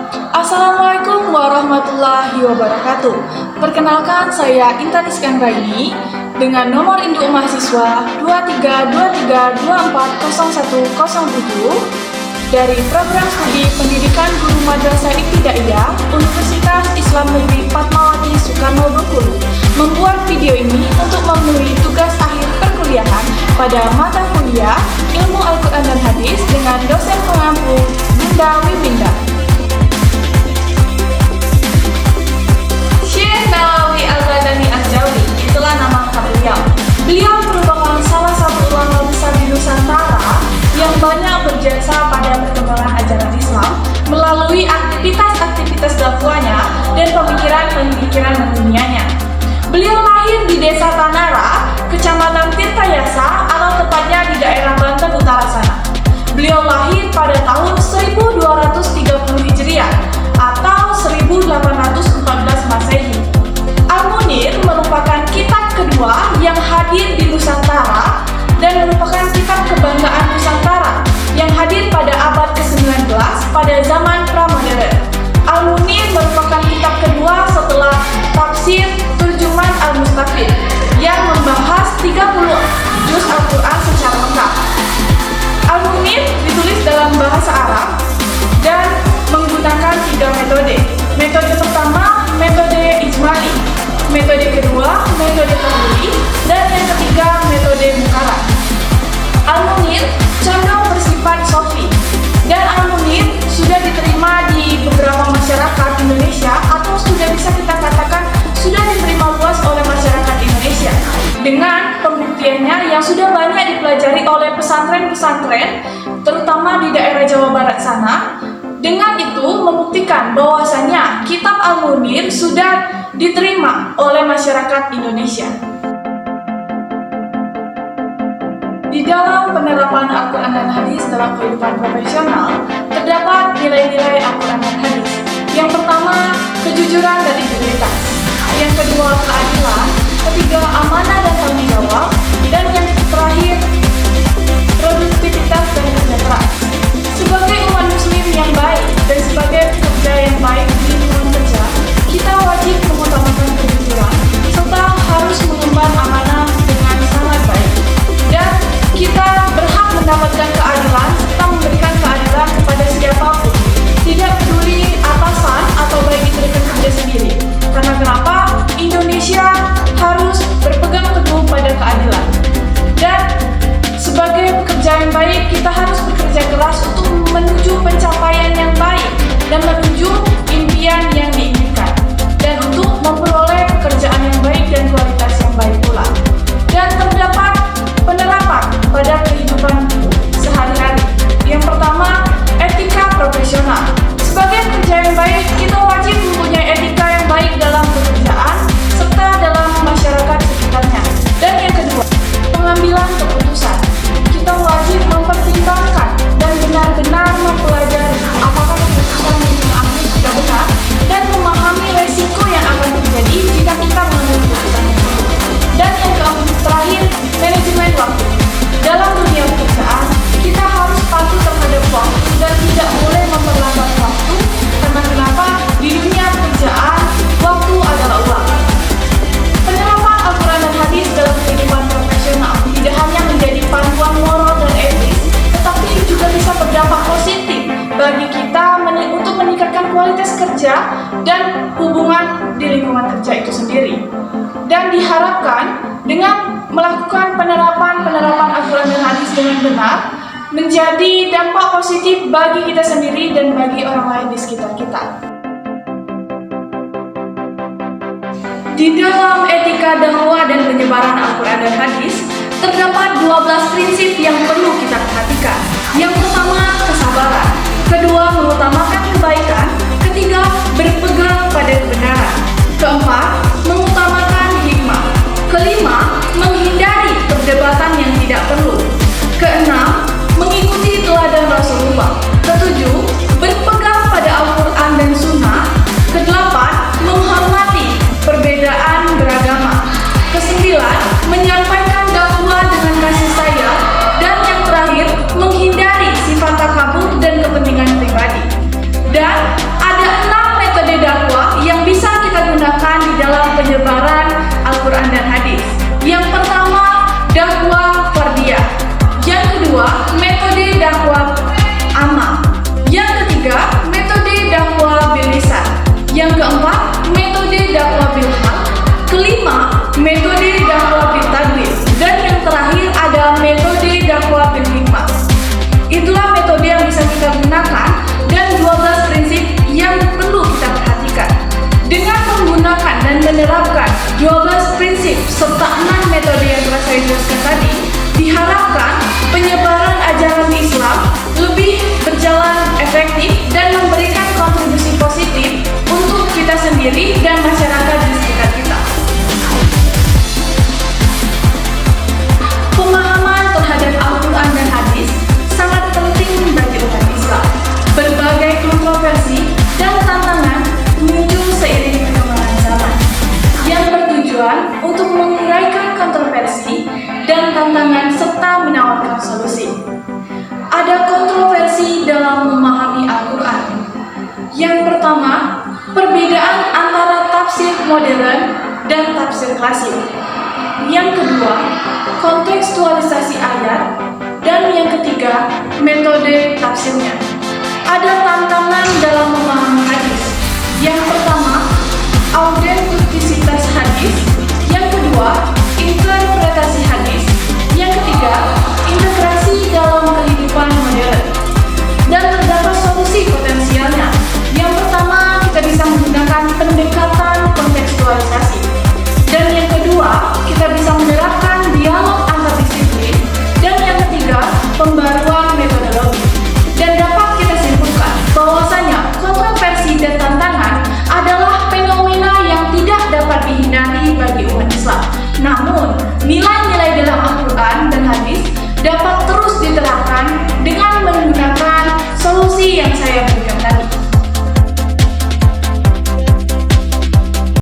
Assalamualaikum warahmatullahi wabarakatuh. Perkenalkan, saya Intan Iskanraini dengan nomor induk mahasiswa 2323240107 dari Program Studi Pendidikan Guru Madrasah Ibtidaiyah Universitas Islam Negeri Fatmawati Soekarno Bengkulu, membuat video ini untuk memenuhi tugas akhir perkuliahan pada mata kuliah Ilmu Al-Quran dan Hadis dengan dosen pengampu Bunda Wiwinda. Syekh Nawawi Al-Ghazali Az-Zauli, itulah nama lengkap beliau. Beliau merupakan salah satu ulama besar di Nusantara yang banyak berjasa pada perkembangan ajaran Islam melalui aktivitas-aktivitas dakwahnya dan pemikiran-pemikiran mendunianya. Beliau lahir di Desa Tanara, Kecamatan Tirtayasa, atau tepatnya di daerah Banten Utara sana. Beliau lahir pada tahun 1230 Hijriah atau 1814 Masehi. Al-Munir merupakan kitab kedua yang hadir di Nusantara dan merupakan kitab kebanggaan Nusantara yang hadir pada abad ke-19 pada zaman pra-modern. Al-Munir merupakan kitab kedua setelah tafsir Turjuman Al-Mustafid yang membahas 30 juz Al-Quran secara lengkap. Al-Munir ditulis dalam bahasa Arab dan menggunakan 3 metode. Metode pertama, metode ijmali. Metode kedua, metode tahlili, dan yang ketiga, metode mukarrar. Al-Munir condong bersifat sofi, dan Al-Munir sudah diterima di beberapa masyarakat Indonesia atau sudah bisa kita katakan sudah diterima luas oleh masyarakat Indonesia dengan pembuktiannya yang sudah banyak dipelajari oleh pesantren-pesantren terutama di daerah Jawa Barat sana. Dengan itu membuktikan bahwasanya kitab Al-Munir sudah diterima oleh masyarakat Indonesia. Di dalam penerapan Al-Quran dan Hadis dalam kehidupan profesional, terdapat nilai-nilai Al-Quran dan Hadis. Yang pertama, kejujuran dan integritas. Yang kedua, keadilan. Ketiga, amanah dan tanggung jawab. Dan yang terakhir, produktivitas dan kerja keras. Sebagai umat muslim yang baik dan sebagai pekerja yang baik di lingkungan kerja, kita wajib mengutamakan kejujuran serta harus mengemban amanah dengan sangat baik. Dan kita berhak mendapatkan keadilan serta memberikan keadilan kepada siapapun, tidak peduli atasan atau baik itu rekan kerja sendiri. Karena kenapa? Indonesia harus berpegang teguh pada keadilan. Dan sebagai pekerja yang baik, kita harus bekerja keras untuk menuju pencapaian yang baik dan menuju impian yang diinginkan, dan untuk memperoleh pekerjaan yang baik dan kualitas yang baik pula. Dan terdapat penerapan pada kehidupan sehari-hari. Yang pertama, etika profesional. Sebagai pekerja yang baik, kita wajib mempunyai etika yang baik dalam pekerjaan serta dalam masyarakat sekitarnya. Dan yang kedua, pengambilan keputusan. Kita wajib mempertimbangkan dan benar-benar mempelajari apakah keputusan yang kita ambil sudah benar dan memahami resiko yang akan terjadi jika kita mengambil keputusan tersebut. Dan yang terakhir, manajemen waktu. Dalam dunia pekerjaan, kita harus patuh terhadap waktu dan tidak boleh memperlambat waktu. Karena kenapa? Di dunia pekerjaan, waktu adalah uang. Penerapan Al-Quran dan Hadis dalam kehidupan profesional tidak hanya menjadi panduan moral dan etis, tetapi juga bisa berdampak positif bagi kita untuk meningkatkan kualitas kerja dan hubungan di lingkungan kerja itu sendiri. Dan diharapkan dengan melakukan penerapan Al-Quran dan Hadis dengan benar, menjadi dampak positif bagi kita sendiri dan bagi orang lain di sekitar kita. Di dalam etika dakwah dan penyebaran Al-Quran dan Hadis, terdapat 12 prinsip yang perlu kita perhatikan. Yang pertama, kesabaran. Kedua, mengutamakan kebaikan. Ketiga, berpegang pada kebenaran. Keempat, mengutamakan hikmah. Kelima, menghindari perdebatan yang tidak perlu. Keenam, mengikuti teladan Rasulullah. Ketujuh, berpegang pada Al-Quran dan Sunnah. Kedelapan, menghormati perbedaan beragama. Kesembilan, menyampaikan dakwah dengan kasih sayang. Dan yang terakhir, menghindari sifat takabur dan kepentingan pribadi. Yang pertama, perbedaan antara tafsir modern dan tafsir klasik. Yang kedua, kontekstualisasi ayat. Dan yang ketiga, metode tafsirnya. Ada tantangan dalam memahami hadis. Yang pertama, autentisitas hadis. Yang kedua, interpretasi hadis. Yang ketiga, integrasi dalam kehidupan modern. Dan terdapat solusi potensialnya. Yang pertama, kita bisa menggunakan pendekatan kontekstualisasi. Dan yang kedua, kita bisa menerapkan dialog antar disiplin. Dan yang ketiga, pembaruan metodologi. Dan dapat kita simpulkan bahwasanya kontroversi dan tantangan adalah fenomena yang tidak dapat dihindari bagi umat Islam. Namun, nilai